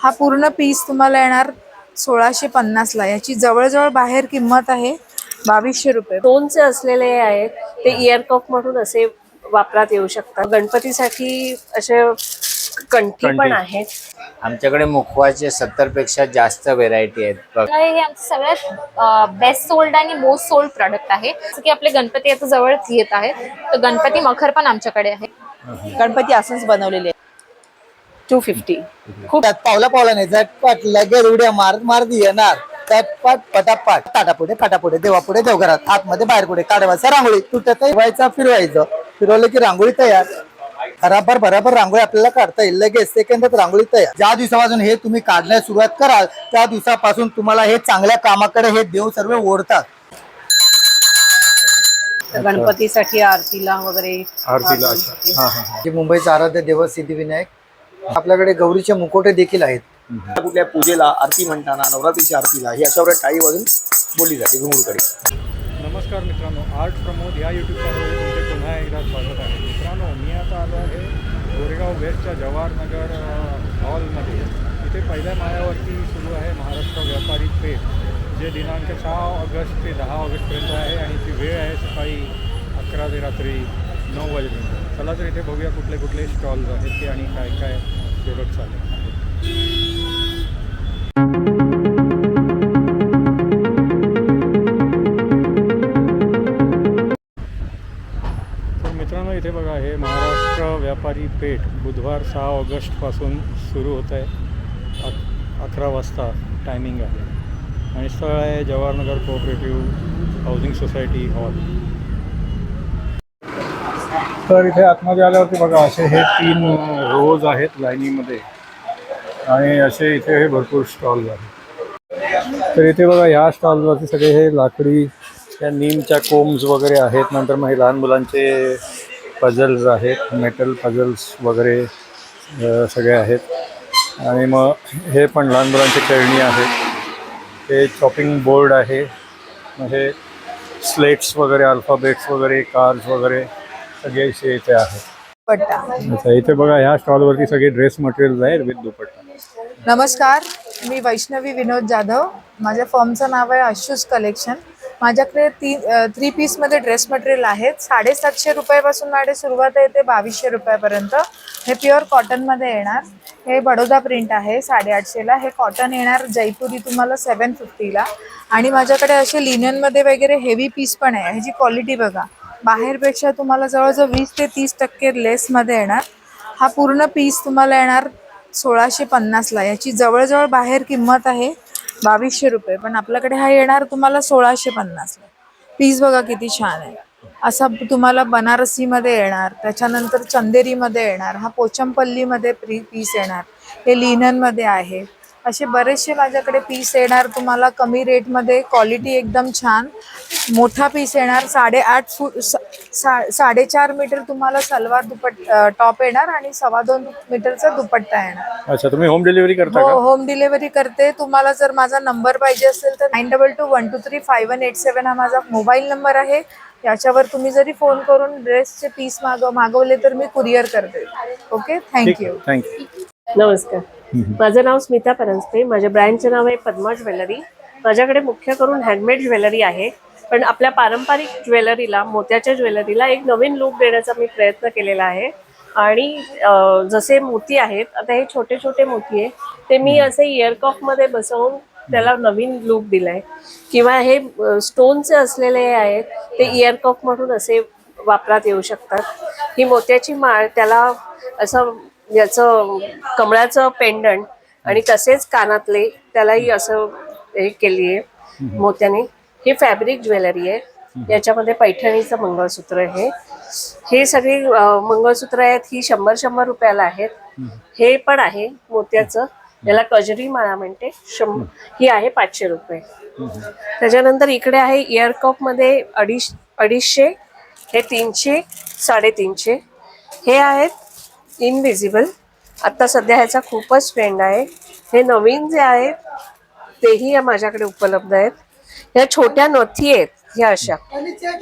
हा पूर्ण पीस तुम्हाला येणार 1650 ला। याची जवळजवळ बाहेर किंमत आहे 2200 रुपये। स्टोनचे असलेले आहेत ते इयर कप म्हणून असे वापरात येऊ शकतात। गणपतीसाठी असे कंठी पण आहेत। आमच्याकडे मुखवासचे 70 पेक्षा जास्त व्हेरायटी आहेत। हे आमचं सगळ्यात बेस्ट सोल्ड आणि मोस्ट सोल्ड प्रोडक्ट आहे। जसं की आपले गणपती आता जवळ येत आहेत, तर गणपती मखर पण आमच्याकडे आहे। गणपती असंच बनवलेले 250 खूप पावला पावला नाही, झटपट लगेच उड्या मार मार येणार, झटपट पटापट, ताटापुढे फाटापुढे, देवापुढे देवघरात, आतमध्ये बाहेर पुढे, काढवायचा रांगोळी, तुटत व्हायचा फिरवायचं, फिरवलं की रांगोळी तयार। बराबर रांगोळी आपल्याला काढता येईल, लगेच सेकंदात रांगोळी तयार। ज्या दिवसापासून हे तुम्ही काढण्यास सुरुवात कराल त्या दिवसापासून तुम्हाला हे चांगल्या कामाकडे हे देव सर्व ओढतात। गणपतीसाठी आरतीला वगैरे मुंबईचा आराध्य देव सिद्धिविनायक। आपल्याकडे गौरीचे मुखवटे देखील आहेत। कुठल्या पूजेला आरती म्हणताना नवरात्रीची आरतीला ही अशा प्रकारे टाळी वाजून बोलली जाते घुंगरूकडे। नमस्कार मित्रांनो, आर्ट प्रमोद या यूट्यूब चॅनलवर तुमचे पुन्हा एकदा स्वागत आहे। मित्रांनो, मी आता आलो आहे गोरेगाव वेस्टच्या जवाहरनगर हॉलमध्ये। इथे पहिल्या माळ्यावरती सुरू आहे महाराष्ट्र व्यापारी पेठ, जे दिनांक 6 ऑगस्ट ते 10 ऑगस्टपर्यंत आहे आणि ती वेळ आहे सकाळी 11 ते रात्री 9 वाजेपर्यंत। चला तर इथे बघूया कुठले कुठले स्टॉल्स आहेत ते आणि काय काय प्रोडक्ट्स आले आहेत। तर मित्रांनो, इथे बघा, हे महाराष्ट्र व्यापारी पेठ बुधवार 6 ऑगस्टपासून सुरू होत आहे। 11 वाजता टायमिंग आहे आणि स्थळ आहे Jawahar Nagar cooperative housing society hall. तर इथे आतमध्ये आल्यावरती बघा, असे हे 3 रोज आहेत लाईनीमध्ये आणि असे इथे हे भरपूर स्टॉल्स आहेत। तर इथे बघा, ह्या स्टॉलवरती सगळे हे लाकडी या नीमच्या कोम्स वगैरे आहेत। नंतर मग हे लहान मुलांचे पझल्स आहेत, मेटल पझल्स वगैरे सगळे आहेत। आणि मग हे पण लहान मुलांची खेळणी आहेत। हे चॉपिंग बोर्ड आहे, मग हे स्लेट्स वगैरे, अल्फाबेट्स वगैरे, कार्ड्स वगैरे सगळे इथे आहेत। अच्छा, इथे बघा, ह्या स्टॉलवरती सगळे ड्रेस मटेरियल्स आहेत विथ दुपट्टा। नमस्कार, मी वैष्णवी विनोद जाधव। माझ्या फर्मचं नाव आहे आशूस कलेक्शन। माझ्याकडे 3 पीसमध्ये ड्रेस मटेरियल आहेत। 750 रुपयापासून माझ्याकडे सुरुवात आहे ते 2200 रुपयापर्यंत। हे प्युअर कॉटनमध्ये येणार। हे बडोदा प्रिंट आहे 850ला। हे कॉटन येणार जयपुरी तुम्हाला 750ला। आणि माझ्याकडे असे लिननमध्ये वगैरे हेवी पीस पण आहे। ह्याची क्वालिटी बघा, बाहेरपेक्षा तुम्हाला जवळजवळ 20 ते 30% लेसमध्ये येणार। हा पूर्ण पीस तुम्हाला येणार 1650 ला। याची जवळजवळ बाहेर किंमत आहे 2200 रुपये, पण आपल्याकडे हा येणार तुम्हाला 1650 ला। पीस बघा किती छान आहे। असा तुम्हाला बनारसीमध्ये येणार, त्याच्यानंतर चंदेरीमध्ये येणार, हा पोचमपल्लीमध्ये पीस येणार, हे लिननमध्ये आहे। असे बरेचसे माझ्याकडे पीस येणार तुम्हाला कमी रेटमध्ये, क्वालिटी एकदम छान। मोठा पीस येणार 8.5 फूट 4.5 मीटर तुम्हाला सलवार टॉप येणार आणि 2.25 मीटरचा दुपट्टा येणार। अच्छा, तुम्ही होम डिलिव्हरी करता का? हो, होम डिलिव्हरी करते। तुम्हाला जर माझा नंबर पाहिजे असेल तर 9221235187 हा माझा मोबाईल नंबर आहे। याच्यावर तुम्ही जरी फोन करून ड्रेसचे पीस मागवले तर मी कुरिअर करते। Okay, thank you. नमस्कार, माझं नाव स्मिता परंजपे। माझ्या ब्रँडचं नाव आहे पद्मा ज्वेलरी। माझ्याकडे मुख्य करून हँडमेड ज्वेलरी आहे, पण आपल्या पारंपरिक ज्वेलरीला, मोत्याच्या ज्वेलरीला एक नवीन लुक देण्याचा मी प्रयत्न केलेला आहे। आणि जसे मोती आहेत, आता हे छोटे छोटे मोती आहे, ते मी असे इयर कफमध्ये बसवून त्याला नवीन लुक दिलाय। किंवा हे स्टोनचे असलेले आहेत ते इयर कफ म्हणून असे वापरात येऊ शकतात। ही मोत्याची माळ, त्याला असं याचं कमळाचं पेंडंट आणि तसेच कानातले, त्यालाही असं हे केली आहे मोत्याने। ही फॅब्रिक ज्वेलरी आहे, याच्यामध्ये पैठणीचं मंगळसूत्र आहे। हे सगळे मंगळसूत्र आहेत, ही 100 रुपयाला आहेत। हे पण आहे मोत्याचं, याला कजरी माळा म्हणते, ही आहे 500 रुपये। त्याच्यानंतर इकडे आहे इयर कपमध्ये 250, हे 300, 350। हे आहेत इनविजिबल, आता सध्या ह्याचा खूपच ट्रेंड आहे। हे नवीन जे आहेत तेही माझ्याकडे उपलब्ध आहेत। ह्या छोट्या नथी आहेत, ह्या अशा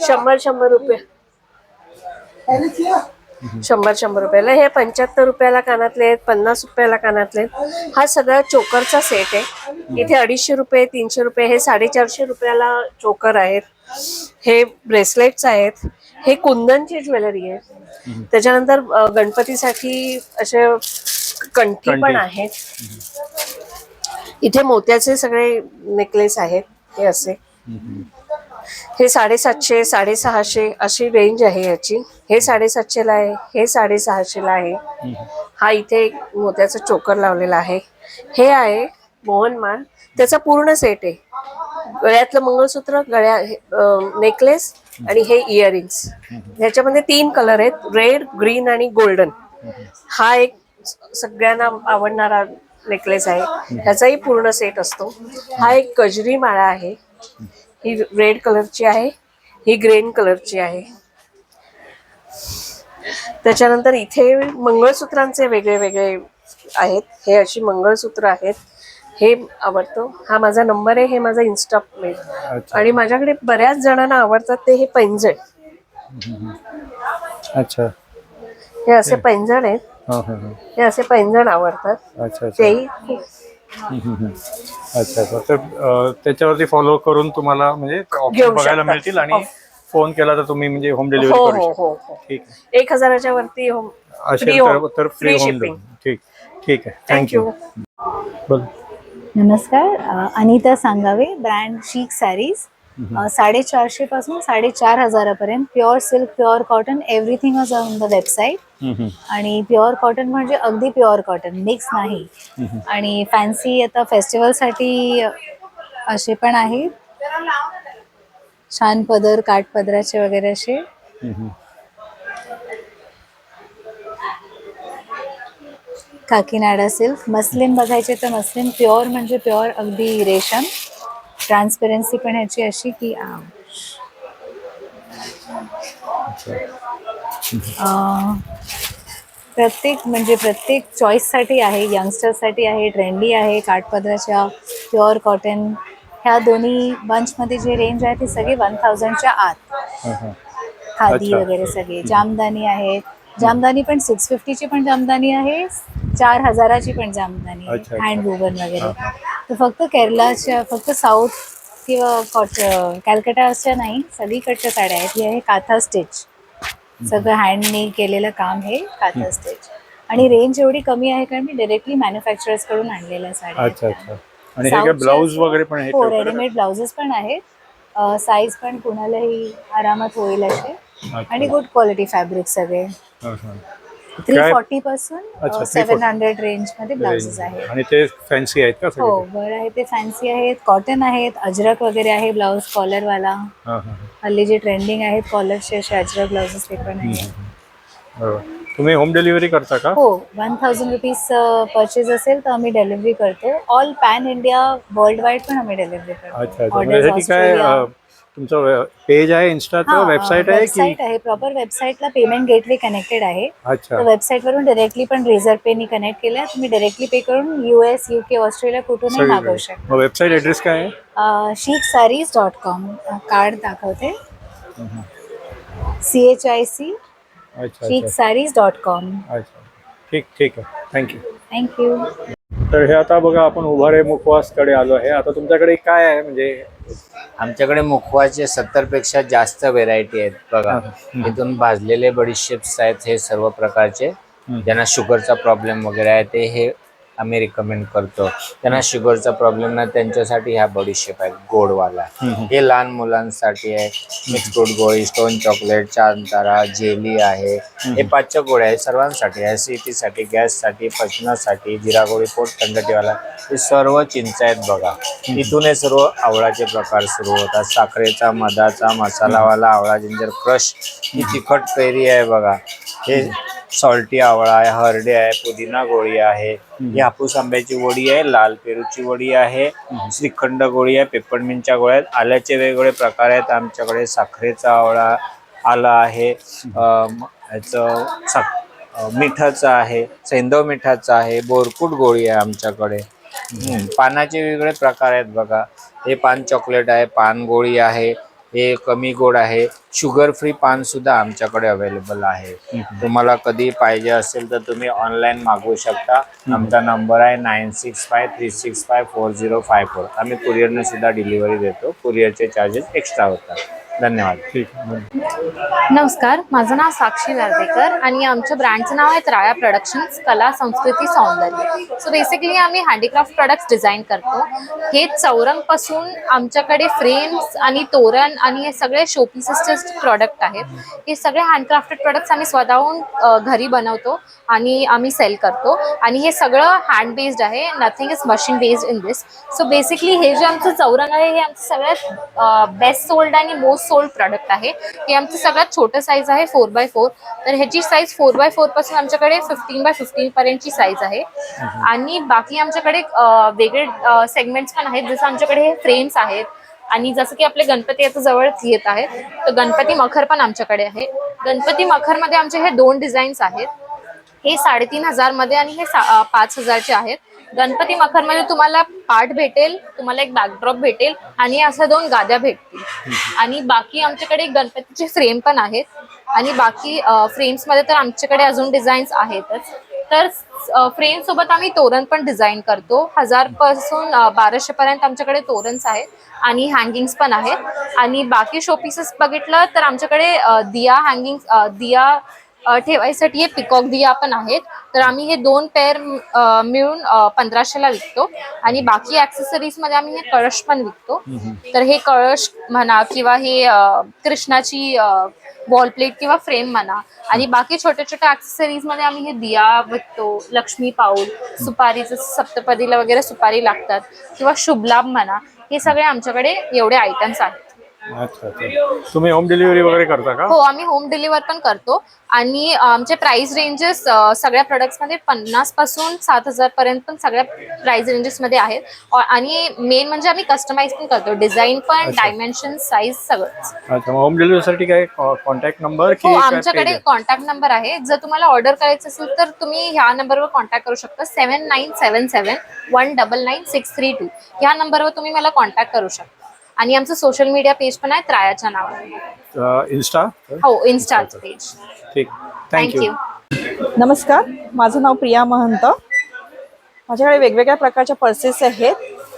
100 रुपये। 100 रुपयाला. हे 75 रुपयाला कानातले आहेत, 50 रुपयाला कानातले आहेत. हा सगळा चोकरचा सेट आहे. इथे 250 रुपये, 300 रुपये, हे 450 रुपयाला चोकर आहेत. हे ब्रेसलेट्स आहेत. हे कुंदनची ज्वेलरी आहे. त्याच्यानंतर गणपतीसाठी असे कंठी पण आहेत. इथे मोत्याचे सगळे नेकलेस आहेत. हे असे हे 750, 650 अशी रेंज आहे याची. हे 750 ला आहे, हे 650 ला आहे. हा इथे एक मोत्याचा चोकर लावलेला आहे. हे आहे मोहनमाल, त्याचा पूर्ण सेट आहे. गळ्यातलं मंगळसूत्र, नेकलेस आणि हे इयरिंग्स. ह्याच्यामध्ये 3 कलर आहेत, रेड, ग्रीन आणि गोल्डन. हा एक सगळ्यांना आवडणारा नेकलेस आहे. ह्याचाही पूर्ण सेट असतो. हा एक गजरी माळा आहे. ही रेड कलरची आहे, ही ग्रीन कलरची आहे. त्याच्यानंतर इथे मंगळसूत्रांचे वेगळे वेगळे आहेत. हे अशी मंगळसूत्र आहेत. हे आवडतं. हा माझा नंबर आहे. हे माझा इन्स्टा पेज. आणि माझ्याकडे बऱ्याच जणांना आवडतात ते हे पैंजण. अच्छा. हे असे पैंजण आहेत. हे असे पैंजण आवडतात. अच्छा. तेही अच्छा. तर त्याच्यावरती फॉलो करून तुम्हाला म्हणजे ऑप्शन बघायला मिळतील आणि फोन केला तर तुम्ही म्हणजे होम डिलिव्हरी हो करू हो शकता. हो. ठीक 1000च्या वरती असेल तर फ्री होम शिपिंग. ठीक ठीक आहे. थँक्यू. बोल. नमस्कार, अनिता सांगावे, ब्रँड शीक सॅरीज. 450 पासून 4500 पर्यंत pure silk, pure cotton, everything is on the website. आणि प्युअर कॉटन म्हणजे अगदी प्युअर कॉटन, मिक्स नाही. आणि फॅन्सी आता फेस्टिवलसाठी असे पण आहेत, छान पदर, काठ पदराचे वगैरे असे. काकीनाडा सिल्क. मस्लिन बघायचे तर मस्लिन प्युअर म्हणजे प्युअर अगदी रेशम. ट्रान्सपरन्सी पण ह्याची अशी की प्रत्येक चॉईससाठी आहे. यंगस्टरसाठी आहे, ट्रेंडी आहे. काठपदराच्या, प्युअर कॉटन, ह्या दोन्ही बंचमध्ये जे रेंज आहे ती सगळी 1000च्या आत. खादी वगैरे सगळे. जामदानी आहेत. जामदानी पण 650ची पण जामदानी आहे, 4000ची पण जामदानी आहे, हँड वुवन वगैरे. तर फक्त केरलाच्या, फक्त साऊथ किंवा कॅलकटाच्या नाही, सगळीकडच्या साड्या आहेत. ही आहे काथा स्टिच. सगळं हँडनी केलेलं काम हे काथा स्टिच. आणि रेंज एवढी कमी आहे कारण मी डायरेक्टली मॅन्युफॅक्चरर्स कडून आणलेल्या साड्या. अच्छा अच्छा. आणि हे काय ब्लाऊज वगैरे पण हो, रेडीमेड ब्लाउजेस पण आहेत. साईज पण कुणालाही आरामात होईल असे. आणि गुड क्वालिटी फॅब्रिक सगळे. 340 पासून 700 रेंज मध्ये ब्लाउजेस आहेत. आणि ते फॅन्सी आहेत का सगळे? हो, बरं आहे. ते फॅन्सी आहेत, कॉटन आहेत, अजरक वगैरे आहे. ब्लाउज कॉलर वाला हल्ली जे ट्रेंडिंग आहेत कॉलरचे असे अजरक ब्लाउजेस ते पण आहेत. तुम्ही होम डिलिव्हरी करता का? हो, 1000 रुपीज परचेज असेल तर आम्ही डिलिव्हरी करतो. All pan India, world wide पण आम्ही डिलिव्हरी करतो. अच्छा अच्छा. म्हणजे काय तुमचं पेज आहे, इन्स्टाचं वेबसाईट आहे की? वेबसाईट आहे. प्रॉपर वेबसाईटला पेमेंट गेटवे कनेक्टेड आहे. अच्छा. तर वेबसाईट वरून डायरेक्टली पण रिझर्व पेनी कनेक्ट केल्या, तुम्ही डायरेक्टली पे करून US, UK, ऑस्ट्रेलिया कुठूनही मागवू शकता. वेबसाईट ॲड्रेस काय आहे? sheiksarees.com. कार्ड दाखवते. CHIC sheiksarees.com. अच्छा. ठीक ठीक आहे. थँक्यू. थँक्यू. तर हे आता बघा आपण उभारे मुखवासकडे आलो आहे. आता तुमच्याकडे काय आहे म्हणजे? आमच्याकडे मुखवासचे 70 पेक्षा जास्त व्हेरायटी आहेत बघा. इथून भाजलेले बडीशेप्स आहेत, हे सर्व प्रकारचे. ज्यांना शुगरचा प्रॉब्लेम वगैरे आहे ते हे आम्ही रिकमेंड करतो. त्यांना शुगरचा प्रॉब्लेम नाही त्यांच्यासाठी ह्या बडीशेप आहेत गोडवाला. हे लहान मुलांसाठी आहे. मिक्स फ्रूट गोळी, स्टोन चॉकलेट, चांतारा, जेली आहे. हे 5 गोळ्या आहेत, सर्वांसाठी. ॲसिडिटीसाठी, गॅससाठी, पचनासाठी, जिरा गोळी, पोट थंड ठेवायला. हे सर्व चिंच आहेत बघा. इथून हे सर्व आवळाचे प्रकार सुरू होतात. साखरेचा, मधाचा, मसालावाला आवळा, जिंजर क्रश, ही तिखट कैरी आहे बघा. हे सॉल्टी आवळा आहे, हरडे आहे, पुदिना गोळी आहे, ही हापूस आंब्याची वडी आहे, लाल पेरूची वडी आहे, श्रीखंड गोळी आहे, पेपरमिंटच्या गोळ्या आहेत. आल्याचे वेगवेगळे प्रकार आहेत आमच्याकडे. साखरेचा आवळा आला आहे, ह्याचं मिठाचं आहे, सैंधव मिठाचं आहे, बोरकुट गोळी आहे आमच्याकडे. पानाचे वेगवेगळे प्रकार आहेत बघा. हे पान चॉकलेट आहे, पान गोळी आहे, हे कमी गोड आहे. शुगर फ्री पान सुद्धा आमच्याकडे अवेलेबल आहे. तुम्हाला कधी पाहिजे असेल तर तुम्ही ऑनलाईन मागवू शकता. आमचा नंबर आहे 9653654054. आम्ही कुरिअरने सुद्धा डिलिव्हरी देतो. कुरिअरचे चार्जेस एक्स्ट्रा होतात. धन्यवाद. ठीक. नमस्कार, माझं नाव साक्षी नार्वेकर आणि आमच्या ब्रँडचं नाव आहे त्राया प्रोडक्शन्स कला संस्कृती सौंदर्य. सो बेसिकली आम्ही हँडीक्राफ्ट प्रोडक्ट्स डिझाईन करतो. हे चौरंगपासून आमच्याकडे फ्रेम्स आणि तोरण आणि हे सगळे शोपीसेसचे प्रोडक्ट आहेत. हे सगळे हँडक्राफ्टेड प्रोडक्ट्स आम्ही स्वतःहून घरी बनवतो आणि आम्ही सेल करतो आणि हे सगळं हँड बेस्ड आहे. Nothing is machine based in this. So basically हे जे आमचं चौरंग आहे हे आमचं सगळ्यात बेस्ट सोल्ड आणि मोस्ट सोल्ड प्रोडक्ट आहे. हे आमचं सगळ्यात छोटं साईज आहे 4x4. तर ह्याची साईज 4x4 पासून आमच्याकडे 15x15 पर्यंतची साईज आहे. आणि बाकी आमच्याकडे वेगळे सेगमेंट्स पण आहेत. जसं आमच्याकडे हे फ्रेम्स आहेत आणि जसं की आपले गणपती आता जवळ येत आहेत तर गणपती मखर पण आमच्याकडे आहे. गणपती मखरमध्ये आमचे हे 2 डिझाईन्स आहेत. हे 3,500 मध्ये आणि हे 5,000चे आहेत. गणपती मखरमध्ये तुम्हाला पाट भेटेल, तुम्हाला एक बॅकड्रॉप भेटेल आणि अशा 2 गाद्या भेटतील. आणि बाकी आमच्याकडे गणपतीचे फ्रेम पण आहेत आणि बाकी फ्रेम्समध्ये तर आमच्याकडे अजून डिझाईन्स आहेतच. तर फ्रेम सोबत आम्ही तोरण पण डिझाईन करतो. 1000 पासून 1200 पर्यंत आमच्याकडे तोरणच आहेत आणि हँगिंग्स पण आहेत. आणि बाकी शोपीसेस बघितलं तर आमच्याकडे दिया हँगिंग दिया ठेवायसाठी हे पिकॉक दिया पण आहेत. तर आम्ही हे 2 पेअर मिळून 1500ला विकतो. आणि बाकी ऍक्सेसरीज मध्ये आम्ही हे कळश पण विकतो. तर हे कळश म्हणा किंवा हे कृष्णाची वॉल प्लेट किंवा फ्रेम म्हणा आणि बाकी छोट्या छोट्या ऍक्सेसरीज मध्ये आम्ही हे दिया विकतो. लक्ष्मी पाऊल, सुपारीचं सप्तपदीला वगैरे सुपारी लागतात किंवा शुभलाभ म्हणा, हे सगळे आमच्याकडे एवढे आयटम्स आहेत. अच्छा. तुम्ही होम डिलिव्हरी वगैरे करता का? हो, आम्ही होम डिलिव्हर पण करतो. आणि आमचे प्राइस रेंजेस सगळ्या प्रोडक्ट्समध्ये 50 पासून 7,000 पर्यंत पण सगळ्या प्राइस रेंजेसमध्ये आहेत. आणि मेन म्हणजे आम्ही कस्टमाइज पण करतो. डिझाईन पण, डायमेन्शन, साईज सगळंच. अच्छा. होम डिलिव्हरीसाठी काय कॉन्टॅक्ट नंबर की हो, आमच्याकडे कॉन्टॅक्ट नंबर आहे. जर तुम्हाला ऑर्डर करायचं असेल तर तुम्ही ह्या नंबरवर कॉन्टॅक्ट करू शकता. 7977199632 ह्या नंबरवर तुम्ही मला कॉन्टॅक्ट करू शकता. आणि आमचं सोशल मीडिया पेज पण आहे त्रायाच्या नावाने. इन्स्टा? हो, इन्स्टाचं पेज. ठीक. थँक्यू. थँक्यू. नमस्कार, माझं नाव प्रिया महंत. माझ्याकडे वेगवेगळ्या प्रकारच्या पर्सेस आहेत.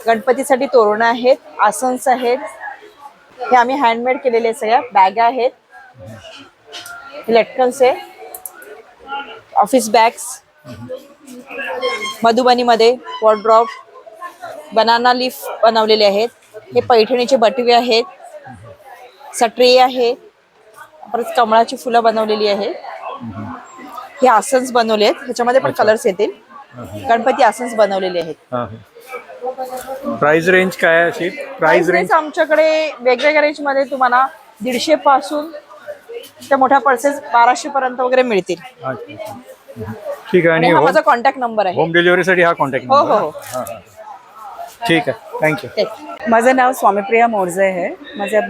गणपतीसाठी तोरणं आहेत, आसन्स आहेत. हे आम्ही हँडमेड केलेले सगळ्या बॅग आहेत, लटकन्स आहे, ऑफिस बॅग्स, मधुबनीमध्ये वॉर्डड्रॉप, बनाना लीफ बनवलेले आहेत. हे पैठणीचे बटवे आहेत, सटरी आहे, परत कमळाची फुलं बनवलेली आहेत. हे आसन्स बनवले आहेत, ह्याच्यामध्ये पण कलर्स येतील. गणपती आसन्स बनवलेले आहेत. प्राइस रेंज काय आहे अशी? प्राइस रेंज आमच्याकडे वेगवेगळ्या रेंजमध्ये तुम्हाला 150 पासून त्या मोठ्या पर्सेस 1200 पर्यंत वगैरे मिळतील. ठीक आहे. आणि हा माझा कॉन्टॅक्ट नंबर आहे. होम डिलिव्हरीसाठी हा कॉन्टॅक्ट हो नंबर? हो हो. ठीक आहे. थँक्यू. माझं नाव स्वामीप्रिया मोरजे आहे. माझं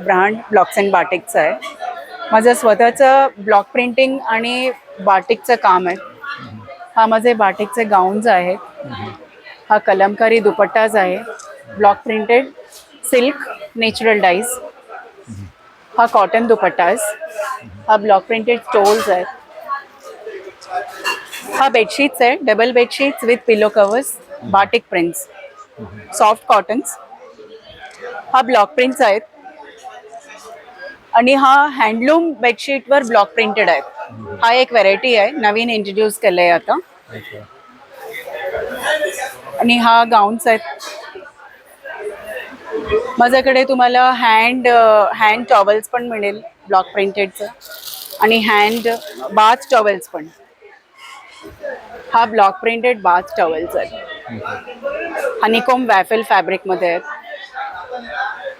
ब्रँड ब्लॉक्स अँड बाटिकचं आहे. माझं स्वतःचं ब्लॉक प्रिंटिंग आणि बाटिकचं काम आहे. हा माझे बाटिकचे गाऊन्स आहेत. हा कलमकारी दुपट्टाज आहे, block printed silk natural dyes. हा कॉटन दुपट्टाज. हा ब्लॉक प्रिंटेड स्टोल्स आहेत. हा बेडशीट्स आहे, double bedsheets with pillow covers, batik prints, soft cottons. हा ब्लॉक प्रिंट्स आहेत. आणि हा हँडलूम बेडशीटवर ब्लॉक प्रिंटेड आहे. हा एक व्हरायटी आहे, नवीन इंट्रोड्यूस केलं आहे आता. आणि हा गाऊन्स आहेत. माझ्याकडे तुम्हाला हँड टॉवेल्स पण मिळेल ब्लॉक प्रिंटेडचं आणि हँड बाथ टॉवेल्स पण. हा ब्लॉक प्रिंटेड बाथ टॉवेल्स आहेत. हनीकॉम वॅफल फॅब्रिकमध्ये आहेत.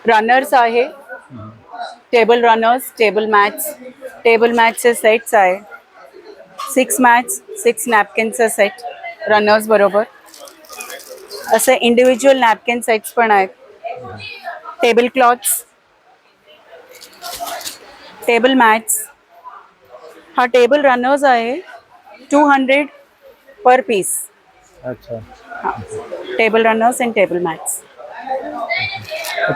रनर्स आहे, टेबल रनर्स, टेबल मॅट्सचे सेट्स आहे. 6 मॅट्स, 6 नॅपकिनचं सेट रनर्स बरोबर. असे इंडिव्हिज्युअल नॅपकिन सेट्स पण आहेत. Table clothes, table mats. हा टेबल रनर्स आहे, 200 पर पीस. अच्छा. Table runners and table mats.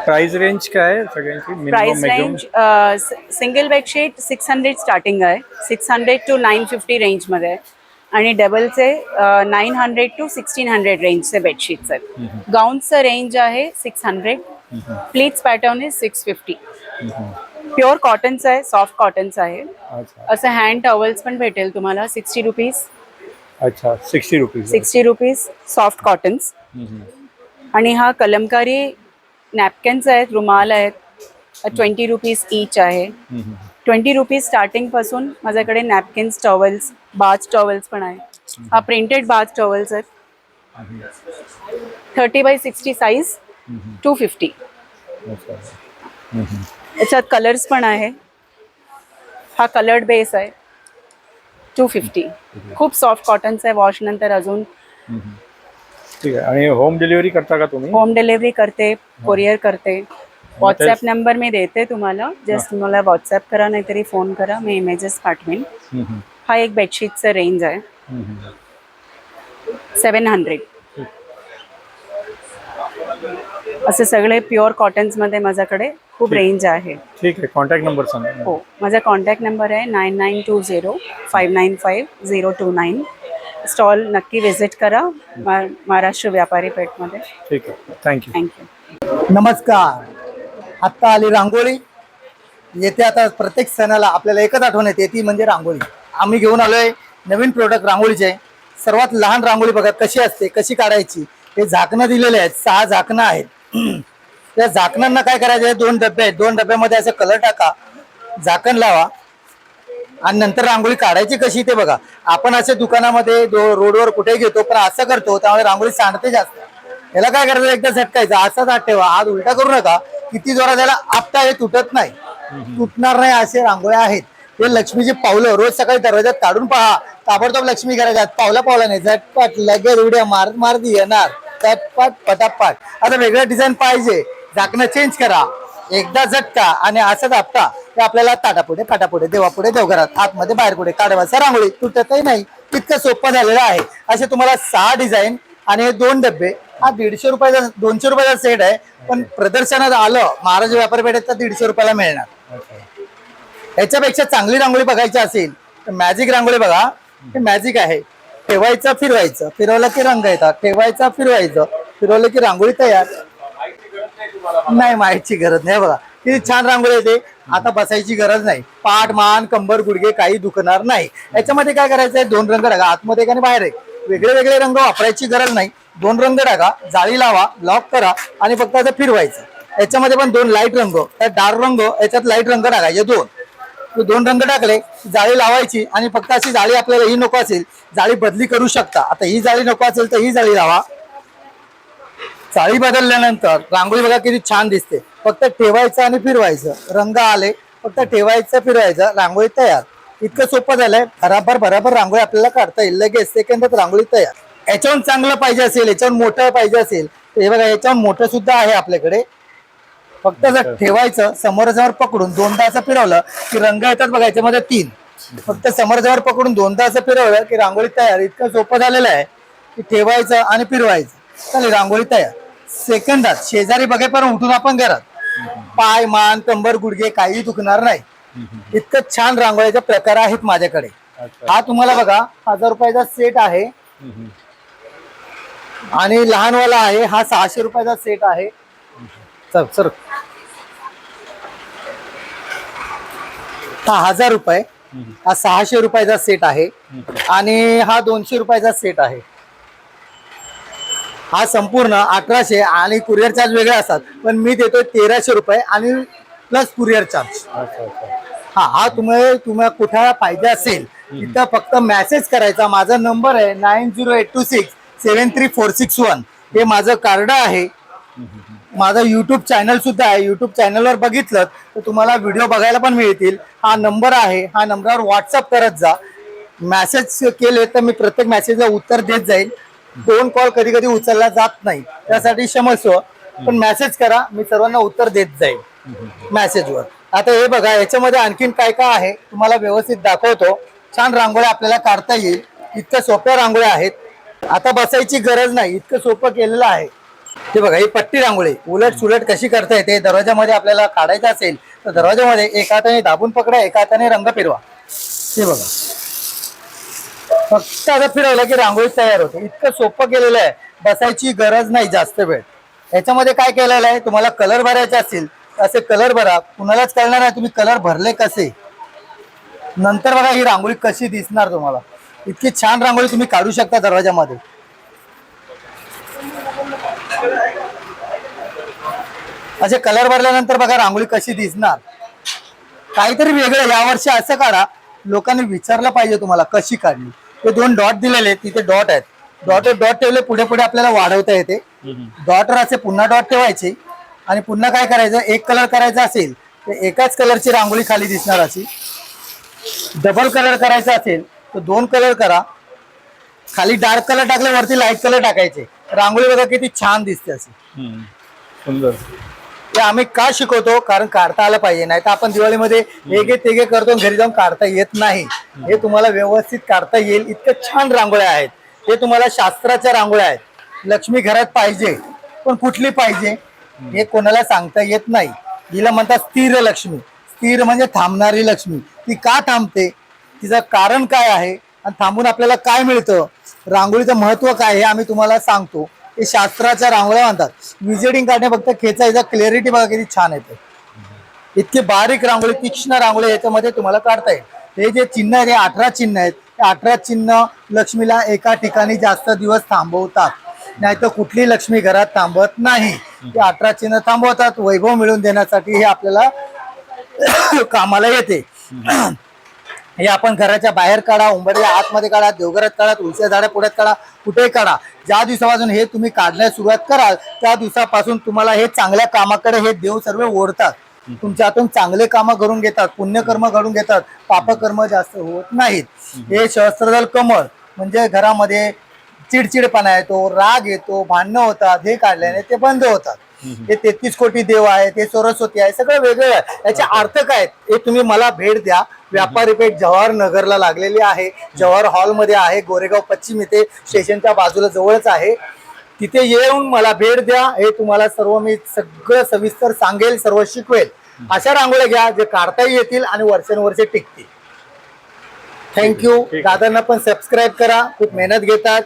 Price range काय आहे सगळ्यांची? Minimum price maximum? Range single bedsheet 600 starting आहे, 600 to 950 रेंजमध्ये आहे आणि डबलचे 900 to 1600 रेंजचे बेडशीट्स आहेत. गाऊनचं रेंज आहे 600, प्लीट्स पॅटर्न इज 650. प्युअर कॉटनचं आहे, सॉफ्ट कॉटनचं आहे. अच्छा असं हँड टॉवल्स पण भेटेल तुम्हाला 60 रुपीज. अच्छा 60 रुपीज. 60 rupees soft cottons. आणि हा कलमकारी नॅपकिन्स आहेत, रुमाल आहेत, 20 रुपीज ईच आहे. 20 रुपीज स्टार्टिंग पासून माझ्याकडे नॅपकिन्स, टॉवल्स, बाथ टॉवल्स पण आहे. हा प्रिंटेड बाथ टॉवल्स आहेत, 30x60 साईज, 250. याच्यात कलर्स पण आहे. हा कलर्ड बेस आहे, 250. खूप सॉफ्ट कॉटनचा आहे, वॉश नंतर अजून. ठीक आहे. आणि होम डिलिव्हरी करता का तुम्ही? होम डिलिव्हरी करते, कोरिअर करते. व्हॉट्सॲप नंबर मी देते तुम्हाला, जस्ट मला व्हॉट्सॲप करा नाहीतरी फोन करा, मी इमेजेस पाठवेन. हा एक बेडशीटचं रेंज आहे, 700. असे सगळे प्युअर कॉटन्समध्ये माझ्याकडे खूप रेंज आहे. ठीक आहे. कॉन्टॅक्ट नंबर सांगा. हो, माझा कॉन्टॅक्ट नंबर आहे 9920595029. स्टॉल नक्की व्हिजिट करा महाराष्ट्र व्यापारी पेठमध्ये. ठीक आहे. थँक्यू. थँक्यू. नमस्कार. आत्ता आली रांगोळी. येते आता प्रत्येक सणाला आपल्याला एकच आठवण येते, ती म्हणजे रांगोळी. आम्ही घेऊन आलोय नवीन प्रोडक्ट रांगोळीचे. सर्वात लहान रांगोळी बघा कशी असते, कशी काढायची. हे झाकणं दिलेले आहेत, 6 झाकणं आहेत. त्या झाकणांना काय करायचं आहे, 2 डबे आहेत, 2 डब्यामध्ये असं कलर टाका, झाकण लावा आणि नंतर रांगोळी काढायची कशी ते बघा. आपण असे दुकानामध्ये रोडवर कुठे घेतो, पण असं करतो त्यामुळे रांगोळी सांडते जास्त. याला काय करायचं, एकदा झटकायचं, असाच हात ठेवा, हात उलटा करू नका. किती जोरात त्याला आपटा, हे तुटत नाही, तुटणार नाही असे रांगोळ्या आहेत. हे लक्ष्मीची पावलं रोज सकाळी दरवाजात काढून पहा, ताबडतोब लक्ष्मी करायच्यात. पावला नाही, झटपट लगेच उड्या मारत मारत येणार, झटपट पटापट. आता वेगळं डिझाईन पाहिजे, झाकणं चेंज करा, एकदा झटका आणि असंच आपटा. ते आपल्याला ताटापुढे फाटापुढे देवापुढे देवघरात, आतमध्ये बाहेर पुढे काढवायचा रांगोळी, तुटतही नाही. इतकं सोपं झालेलं आहे. असे तुम्हाला 6 डिझाईन आणि हे 2 डबे. हा 150 रुपयाचा 200 रुपयाचा सेट आहे, पण प्रदर्शनात आलं महाराज व्यापारी पेठेत तर 150 रुपयाला मिळणार. याच्यापेक्षा चांगली रांगोळी बघायची असेल तर मॅजिक रांगोळी बघा. हे मॅजिक आहे. ठेवायचं, फिरवायचं, फिरवलं की रंग येतात, ठेवायचं, फिरवायचं, फिरवलं की रांगोळी तयार. नाही, माहितीची गरज नाही. बघा किती छान रांगोळी येते. आता बसायची गरज नाही, पाठ, मान, कंबर, गुडघे काही दुखणार नाही. याच्यामध्ये काय करायचं आहे, 2 रंग टाका, आतमध्ये आणि बाहेर आहे. वेगळे वेगळे रंग वापरायची गरज नाही. 2 रंग टाका, जाळी लावा, लॉक करा आणि फक्त आता फिरवायचं. याच्यामध्ये पण 2 लाईट रंग, डार्क रंग, याच्यात लाईट रंग टाकायचे 2 रंग टाकले, जाळी लावायची आणि फक्त अशी जाळी, आपल्याला ही नको असेल जाळी बदली करू शकता. आता ही जाळी नको असेल तर ही जाळी लावा. जाळी बदलल्यानंतर रांगोळी बघा किती छान दिसते. फक्त ठेवायचं आणि फिरवायचं, रंग आले, फक्त ठेवायचं, फिरवायचं, रांगोळी तयार. इतकं सोपं झालंय. बराबर रांगोळी आपल्याला काढता येईल, लगेच सेकंदात रांगोळी तयार. याच्याहून चांगलं पाहिजे असेल, याच्याहून मोठं पाहिजे असेल तर हे बघा, याच्याहून मोठं सुद्धा आहे आपल्याकडे. फक्त जर ठेवायचं, समोरासमोर पकडून 2दा असं फिरवलं की रंग येतात बघा. याच्यामध्ये 3, फक्त समोरासमोर पकडून 2दा असं फिरवलं की रांगोळी तयार. इतकं सोपं झालेलं आहे की ठेवायचं आणि फिरवायचं, चालेल, रांगोळी तयार सेकंदात. शेजारी बघेपर्यंत उठून आपण घरात, पाय, मान, कंबर, गुडघे काही दुखणार नाही. इतकं छान रांगोळीचे प्रकार आहेत माझ्याकडे. हा तुम्हाला बघा 1000 रुपयाचा सेट आहे आणि लहानवाला आहे. हा 600 रुपयाचा सेट आहे. सर हा 1000 रुपये, हा 600 रुपयाचा सेट आहे आणि हा 200 रुपयाचा सेट आहे. हा संपूर्ण 1800 आणि कुरिअर चार्ज वेगळे असतात, पण मी देतोय 1300 रुपये आणि प्लस कुरिअर चार्ज. हा तुम्हाला कुठे पाहिजे असेल तिथं फक्त मेसेज करायचा. माझा नंबर आहे 9082673461. हे माझं कार्ड आहे. माझा यूट्यूब चॅनल सुद्धा आहे. यूट्यूब चॅनलवर बघितलं तर तुम्हाला व्हिडिओ बघायला पण मिळतील. हा नंबर आहे, हा नंबरवर व्हॉट्सअप करत जा. मेसेज केले तर मी प्रत्येक मेसेजला उत्तर देत जाईल. 2 कॉल कधी कधी उचलला जात नाही, त्यासाठी क्षमस्व, पण मेसेज करा, मी सर्वांना उत्तर देत जाईल मेसेजवर. आता हे बघा, याच्यामध्ये आणखीन काय काय आहे तुम्हाला व्यवस्थित दाखवतो. छान रांगोळ्या आपल्याला काढता येईल, इतक्या सोप्या रांगोळ्या आहेत. आता बसायची गरज नाही, इतकं सोपं केलेलं आहे. ते बघा ही पट्टी रांगोळी उलट सुलट कशी करता येते. दरवाजामध्ये आपल्याला काढायचं असेल तर दरवाजामध्ये एका हाताने दाबून पकडा, एका हाताने रंग फिरवा. ते बघा फक्त आता फिरवलं की रांगोळी तयार होते. इतकं सोपं केलेलं आहे, बसायची गरज नाही जास्त वेळ. याच्यामध्ये काय केलेलं आहे, तुम्हाला कलर भरायचे असतील असे कलर भरा. कुणालाच कळणार नाही तुम्ही कलर भरले कसे. नंतर बघा ही रांगोळी कशी दिसणार तुम्हाला. इतकी छान रांगोळी तुम्ही काढू शकता दरवाजामध्ये. असे कलर भरल्यानंतर बघा रांगोळी कशी दिसणार. काहीतरी वेगळं यावर्षी असं काढा, लोकांनी विचारलं पाहिजे तुम्हाला कशी काढली. ते 2 डॉट दिलेले तिथे डॉट आहेत, डॉट ठेवले पुढे पुढे आपल्याला वाढवता येते. डॉटवर असे पुन्हा डॉट ठेवायचे आणि पुन्हा काय करायचं, एक कलर करायचा असेल तर एकाच कलरची रांगोळी खाली दिसणार. अशी डबल कलर करायचा असेल तर 2 कलर करा. खाली डार्क कलर टाकले, वरती लाईट कलर टाकायचे. रांगोळी बघा किती छान दिसते अशी. सुंदर. हे आम्ही का शिकवतो, कारण काढता आलं पाहिजे. नाही तर आपण दिवाळीमध्ये हे घे ते घे करतो, घरी जाऊन काढता येत नाही. हे तुम्हाला व्यवस्थित काढता येईल इतकं छान रांगोळ्या आहेत. हे तुम्हाला शास्त्राच्या रांगोळ्या आहेत. लक्ष्मी घरात पाहिजे, पण कुठली पाहिजे हे कोणाला सांगता येत नाही. हिला म्हणतात स्थिर लक्ष्मी. स्थिर म्हणजे थांबणारी लक्ष्मी. ती का थांबते, तिचं कारण काय आहे आणि थांबून आपल्याला काय मिळतं, रांगोळीचं महत्व काय हे आम्ही तुम्हाला सांगतो. हे शास्त्राच्या रांगोळ्या म्हणतात. विजिटिंग काढणे फक्त खेचायचा, क्लॅरिटी बघा किती छान येते. इतकी बारीक रांगोळी, तीक्ष्ण रांगोळी याच्यामध्ये तुम्हाला काढता येईल. हे जे चिन्ह आहेत हे 18 चिन्ह आहेत. हे 18 चिन्ह लक्ष्मीला एका ठिकाणी जास्त दिवस थांबवतात. नाही तर कुठली लक्ष्मी घरात थांबत नाही. ते 18 चिन्ह थांबवतात. वैभव मिळवून देण्यासाठी हे आपल्याला कामाला येते. हे आपण घराच्या बाहेर काढा, उंबरच्या आतमध्ये काढा, देवघरात काढा, तुळशीच्या झाडा पुढ्यात काढा, कुठेही काढा. ज्या दिवसापासून हे तुम्ही काढण्यास सुरुवात कराल त्या दिवसापासून तुम्हाला हे चांगल्या कामाकडे हे देव सर्व ओढतात. तुमच्या हातून चांगले कामं घडून घेतात, पुण्यकर्म घडून घेतात, पापकर्म जास्त होत नाहीत. हे सहस्त्रदल कमळ म्हणजे घरामध्ये चिडचिडपणा येतो, राग येतो, भांडणं होतात, हे काढल्याने ते बंद होतात. हे 33 कोटी देव आहे, ते सरस्वती आहे, सगळं वेगळं आहे. याचे अर्थ काय हे तुम्ही मला भेट द्या. व्यापारी पेठ जवाहर नगरला लागलेली आहे. जवाहर हॉलमध्ये आहे, गोरेगाव पश्चिम इथे स्टेशनच्या बाजूला जवळच आहे. तिथे येऊन मला भेट द्या. हे तुम्हाला सर्व मी सगळं सविस्तर सांगेल, सर्व शिकवेल. अशा रांगोळ्या घ्या जे काढताही येतील आणि वर्षानुवर्षे टिकतील. थँक्यू. दादांना पण सबस्क्राईब करा, खूप मेहनत घेतात.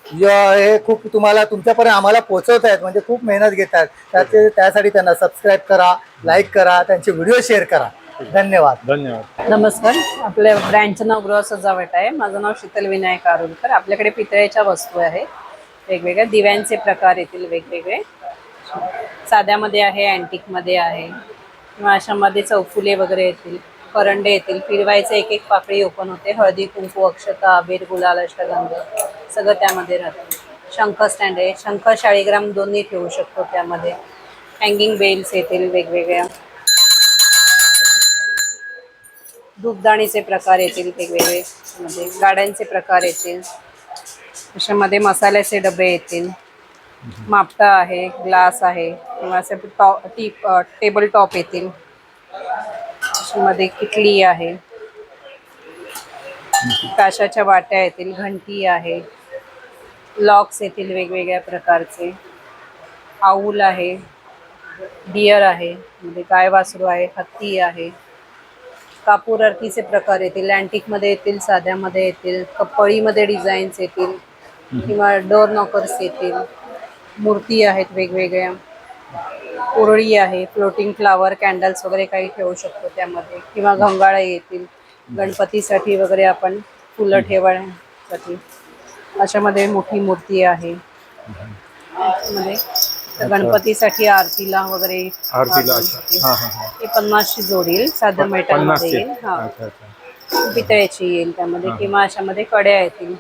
हे खूप तुम्हाला तुमच्यापर्यंत आम्हाला पोहोचवत आहेत, म्हणजे खूप मेहनत घेतात. त्यासाठी त्यांना सबस्क्राईब करा, लाईक करा, त्यांचे व्हिडिओ शेअर करा. धन्यवाद. धन्यवाद. नमस्कार. आपल्या ब्रँडचं नाव गृह सजावट आहे. माझं नाव शीतल विनायक आरुलकर. आपल्याकडे पितळेच्या वस्तू आहेत वेगवेगळ्या. दिव्यांचे प्रकार येतील वेगवेगळे, साध्यामध्ये आहे, अँटिकमध्ये आहे, किंवा अशामध्ये चौफुले वगैरे येतील, करंडे येतील. फिरवायचे एक एक पाकळी ओपन होते. हळदी कुंकू, अक्षता, अबीर, गुलाल, अष्टगंध सगळं त्यामध्ये राहतं. शंख स्टँड आहे, शंख शाळीग्राम दोन्ही ठेवू शकतो त्यामध्ये. हँगिंग बेल्स येतील वेगवेगळ्या. धूपदाणीचे प्रकार येतील वेगवेगळे, मध्ये गाड्यांचे प्रकार येतील. अशामध्ये मसाल्याचे डबे येतील. मापटा आहे, ग्लास आहे, किंवा असे टेबल टॉप येतील. मध्ये किटली आहे, काशाच्या वाट्या येतील, घंटी आहे, लॉक्स येतील वेगवेगळ्या प्रकारचे, आऊल आहे, डिअर आहे, मध्ये गाय वासरू आहे, हत्ती आहे. कापूर आरतीचे प्रकार येतील, अँटिकमध्ये येतील, साध्यामध्ये येतील, कपळीमध्ये डिझाईन्स येतील, किंवा डोर नॉकर्स येतील. मूर्ती आहेत वेगवेगळ्या, उरळी आहे, फ्लोटिंग फ्लावर, कॅन्डल्स वगैरे काही ठेवू शकतो त्यामध्ये, किंवा घंगाळे येतील गणपतीसाठी वगैरे, आपण फुलं ठेवण्यासाठी. अशामध्ये मोठी मूर्ती आहे. मध्ये गणपतीसाठी आरतीला वगैरे हे 50ची जोड येईल, साध्या मेटलमध्ये येईल. पितळेची येईल त्यामध्ये, किंवा अशामध्ये कड्या येतील.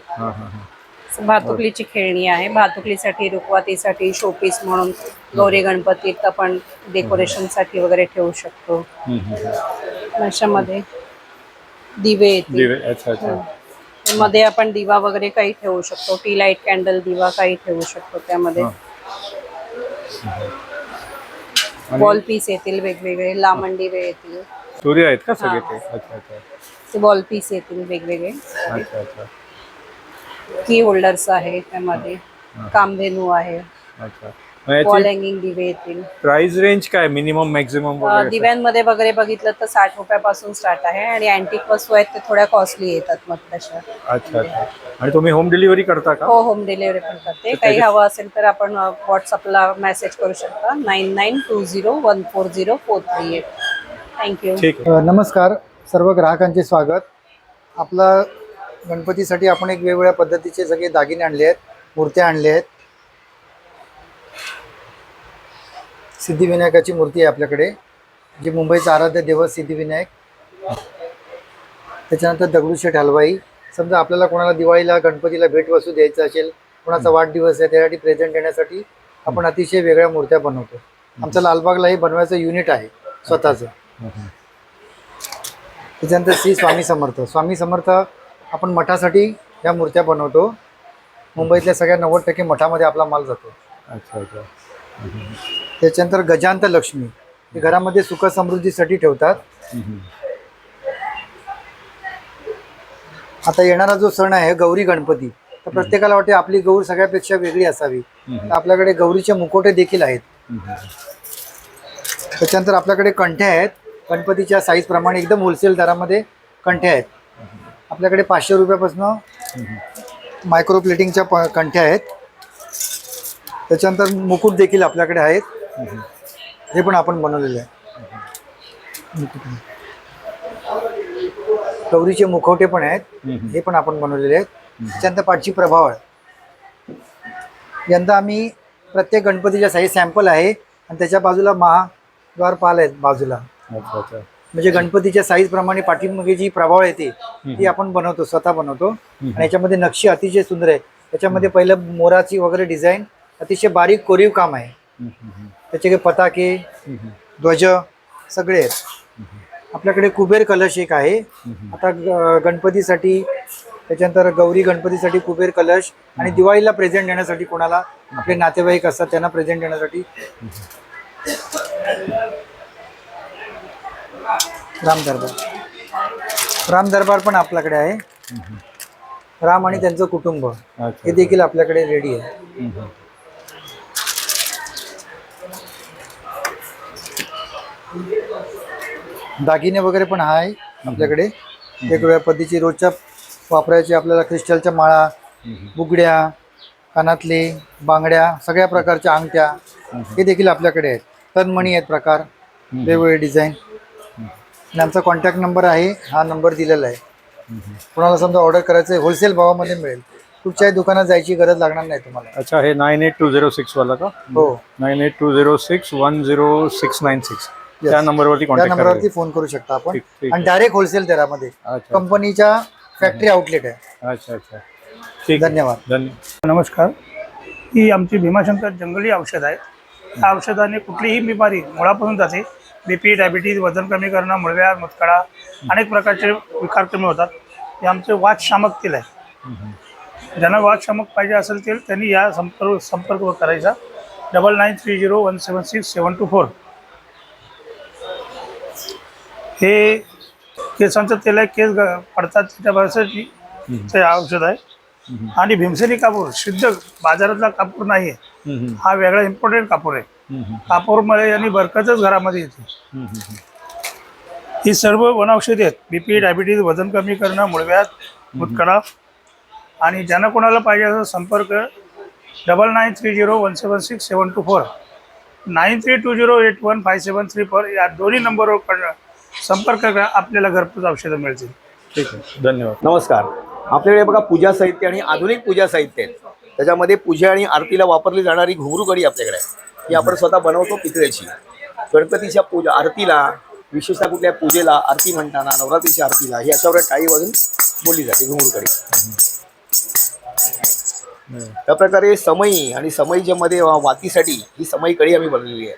भातुकलीची खेळणी आहे, भातुकलीसाठी, रुखवातीसाठी, शोपीस म्हणून गौरी गणपतीत आपण डेकोरेशनसाठी वगैरे ठेवू शकतो. अशामध्ये दिवे येतील. मध्ये आपण दिवा वगैरे काही ठेवू शकतो, टी लाईट, कॅन्डल, दिवा काही ठेवू शकतो त्यामध्ये. बॉल पीस येतील वेगवेगळे, लामण दिवे येतील. सूर्य आहेत का सगळे ते? अच्छा अच्छा. ते बॉल पीस येतील वेगवेगळे. की होल्डर्स आहे त्यामध्ये, कामधेनू आहे, अच्छा. वॉल हँगिंग दिवे येतील. प्राइस रेंज काय मिनिमम मॅक्झिमम वगैरे? दिव्यांमध्ये वगैरे बघितलं तर 60 रुपयापासून स्टार्ट आहे आणि अँटिक वस्तू आहेत ते थोड्या कॉस्टली येतात मग तशा. अच्छा अच्छा. आणि तुम्ही होम डिलिव्हरी करता का? हो, होम डिलिव्हरी पण करते. काही हवं असेल तर आपण व्हॉट्सअपला मेसेज करू शकता 9920140438. थँक्यू. ठीक आहे. नमस्कार सर्व ग्राहकांचे स्वागत. आपला गणपतीसाठी आपण एक वेगवेगळ्या पद्धतीचे सगळे दागिने आणले आहेत, मूर्त्या आणल्या आहेत. सिद्धिविनायकाची मूर्ती आहे आपल्याकडे, जी मुंबईचा आराध्य देवत सिद्धिविनायक. त्याच्यानंतर दगडूशेठ हलवाई. समजा आपल्याला कोणाला दिवाळीला गणपतीला भेटवस्तू द्यायचं असेल, कोणाचा वाढदिवस आहे त्यासाठी प्रेझेंट देण्यासाठी आपण अतिशय वेगळ्या मूर्त्या बनवतो. आमचं लालबागलाही बनवायचं युनिट आहे स्वतःचं. त्याच्यानंतर श्री स्वामी समर्थ. स्वामी समर्थ आपण मठासाठी ह्या मूर्त्या बनवतो. मुंबईतल्या सगळ्या 90% मठामध्ये आपला माल जातो. अच्छा अच्छा. त्याच्यानंतर गजांत लक्ष्मी, हे घरामध्ये सुख समृद्धीसाठी ठेवतात. आता येणारा जो सण आहे गौरी गणपती, तर प्रत्येकाला वाटते आपली गौर सगळ्यापेक्षा वेगळी असावी. तर आपल्याकडे गौरीचे मुखवटे देखील आहेत. त्याच्यानंतर आपल्याकडे कंठ्या आहेत, गणपतीच्या साईज प्रमाणे एकदम होलसेल दरामध्ये कंठ्या आहेत. आपल्याकडे 500 रुपयापासून मायक्रो प्लेटिंगच्या कंठ्या आहेत. त्याच्यानंतर मुकुट देखील आपल्याकडे आहेत, हे पण आपण बनवलेले आहे. गौरीचे मुखवटे पण आहेत, हे पण आपण बनवलेले आहेत. त्याच्यानंतर पाठची प्रभावळ. यंदा आम्ही प्रत्येक गणपतीच्या साईज सॅम्पल आहे आणि त्याच्या बाजूला महाद्वारपाल आहेत बाजूला. अच्छा अच्छा. म्हणजे गणपतीच्या साईज प्रमाणे पाठीमागे जी प्रभावळ येते ती आपण बनवतो, स्वतः बनवतो. आणि याच्यामध्ये नक्षी अतिशय सुंदर आहे. त्याच्यामध्ये पहिलं मोराची वगैरे डिझाईन, अतिशय बारीक कोरीव काम आहे. त्याचे पताके, ध्वज सगळे आहेत. आपल्याकडे कुबेर कलश एक आहे आता गणपतीसाठी. त्याच्यानंतर गौरी गणपतीसाठी कुबेर कलश आणि दिवाळीला प्रेझेंट देण्यासाठी, कोणाला आपले नातेवाईक असतात त्यांना प्रेझेंट देण्यासाठी. राम दरबार पण आपल्याकडे आहे. राम आणि त्यांचं कुटुंब हे देखील आपल्याकडे रेडी आहे. दागिने वगैरे पण आहे आपल्याकडे वेगवेगळ्या पद्धतीची रोजच्या वापरायची. आपल्याला क्रिस्टलच्या माळा, बुगड्या, कानातले, बांगड्या, सगळ्या प्रकारच्या अंगठ्या हे देखील आपल्याकडे आहेत. तनमणी आहेत प्रकार, वेगवेगळे डिझाईन. आणि आमचा कॉन्टॅक्ट नंबर आहे, हा नंबर दिलेला आहे. कोणाला समजा ऑर्डर करायचं आहे होलसेल भावामध्ये मिळेल. कुठच्याही दुकानात जायची गरज लागणार नाही तुम्हाला. अच्छा, हे 98206 वाला का? हो, 9820610696 त्या नंबरवरती त्या कॉन्टॅक्ट नंबरवरती फोन करू शकता आपण. ठीक आणि डायरेक्ट होलसेल दरामध्ये अच्छा. कंपनीच्या फॅक्टरी आउटलेट आहे. अच्छा अच्छा. ठीक. धन्यवाद. नमस्कार. ही आमची भीमाशंकर जंगली औषध आहे. या औषधाने कुठलीही बिमारी मुळापासून जाते. BP, डायबिटीज, वजन कमी करणं, मुळव्याध, मुतखडा, अनेक प्रकारचे विकार कमी होतात. हे आमचे वातशामक तेल आहे. ज्यांना वातशामक पाहिजे असेल तेल त्यांनी या संपर्क करायचा. 9930176724. हे केसांचं तेल आहे, केस पडतात त्याच्यासाठी ते औषध आहे. आणि भीमसेनी कापूर शुद्ध बाजारातला कापूर नाही आहे, हा वेगळा इम्पॉर्टंट कापूर आहे. कापूरमध्ये आणि बरकतच घरामध्ये येते. ही सर्व वनौषधी आहेत. BP, डायबिटीज, वजन कमी करणं, मुळव्याध, मुतखडा. आणि ज्यांना कोणाला पाहिजे असा संपर्क 9930176724 9320815734 या दोन्ही नंबरवर संपर्क करा. आपल्याला घरपोच औषधं मिळतील. ठीक आहे, धन्यवाद. नमस्कार. आपल्याकडे बघा पूजा साहित्य आणि आधुनिक पूजा साहित्य आहे. त्याच्यामध्ये पूजा आणि आरतीला वापरली जाणारी घुंगरू कडी आपल्याकडे आहे. ही आपण स्वतः बनवतो पितळेची. गणपतीच्या पूजा आरतीला, विशेषतः कुठल्या पूजेला आरती म्हणताना, नवरात्रीच्या आरतीला ही अशा प्रकारे टाळी वाजून बोलली जाते घुंगरू कडी. त्या प्रकारे समई आणि समईच्या मध्ये वातीसाठी ही समई कडी आम्ही बनवलेली आहे.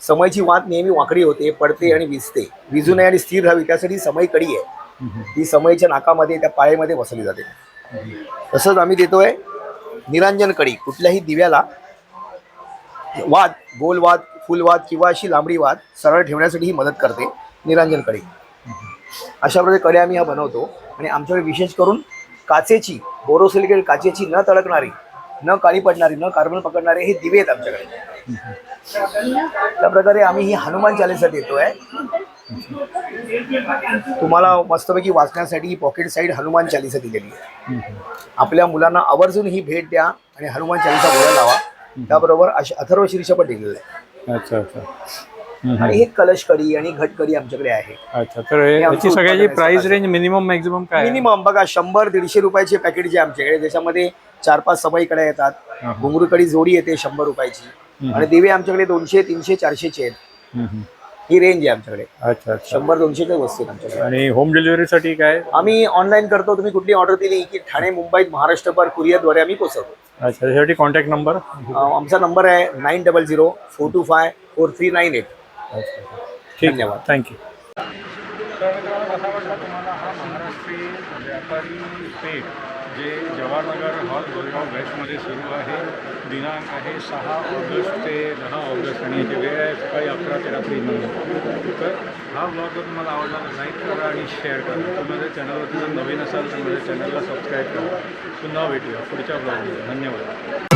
समईची वात नेहमी वाकडी होते, पडते आणि विजते. विजू नये आणि स्थिर राहावी त्यासाठी समई कडी आहे. ही समईच्या नाकामध्ये, त्या पाळेमध्ये बसवली जाते. तसंच आम्ही देतोय निरांजन कडी. कुठल्याही दिव्याला वात, गोल वात, फुलवात किंवा अशी लांबडी वात सरळ ठेवण्यासाठी ही मदत करते निरांजन कडी. अशा प्रकारे कड्या आम्ही ह्या बनवतो. आणि आमच्याकडे विशेष करून काचेची, बोरोसिलिकेट काचेची न तडकणारी न काळी पडणारे न कार्बन पकडणारे हे दिवे आहेत आमच्याकडे. त्या प्रकारे आम्ही ही हनुमान चालीसा देतोय. तुम्हाला मस्तपैकी वाचण्यासाठी ही पॉकेट साईड हनुमान चालीसा दिलेली आहे. आपल्या मुलांना आवर्जून ही भेट द्या आणि हनुमान चालीसा बोलायला लावा. त्याबरोबर अथर्व शीर्ष पण दिलेलं आहे. अच्छा अच्छा. आणि हे कलश कडी आणि घट कडी आमच्याकडे आहे. अच्छा, तर याची सगळ्याची प्राइस रेंज मिनिमम मॅक्झिमम काय आहे? मिनिमम बघा 100-150 रुपयाचे पॅकेट जे आमच्याकडे, ज्याच्यामध्ये 4-5 समई कड्या येतात. घुंगरू कडी जोडी येते 100 रुपयाची. आणि दिवे आमच्याकडे 200, 300, 400चे आहेत. ही रेंज आहे आमच्याकडे. अच्छा अच्छा. 100-200च्या वस्तू आहेत आमच्याकडे. आणि होम डिलिव्हरीसाठी काय? आम्ही ऑनलाईन करतो. तुम्ही कुठली ऑर्डर दिली की ठाणे, मुंबईत, महाराष्ट्रभर कुरिअरद्वारे आम्ही पोहोचवतो. अच्छा, त्यासाठी कॉन्टॅक्ट नंबर? आमचा नंबर आहे 9004254398. ठीक, धन्यवाद. थँक्यू. तर मित्रांनो, कसा वाटला तुम्हाला हा महाराष्ट्रीयन व्यापारी पेठ जे जवाहरनगर हॉल गोरेगाव वेस्टमध्ये सुरू आहे? दिनांक आहे 6 ऑगस्ट ते 10 ऑगस्ट आणि याची वेळ आहे सकाळी 11 ते रात्री 9. तर हा ब्लॉग जर तुम्हाला आवडला तर लाईक करा आणि शेअर करा. तुम्ही माझ्या चॅनलवरती जर नवीन असाल तर माझ्या चॅनलला सबस्क्राईब करा. पुन्हा भेटूया पुढच्या ब्लॉगमध्ये. धन्यवाद.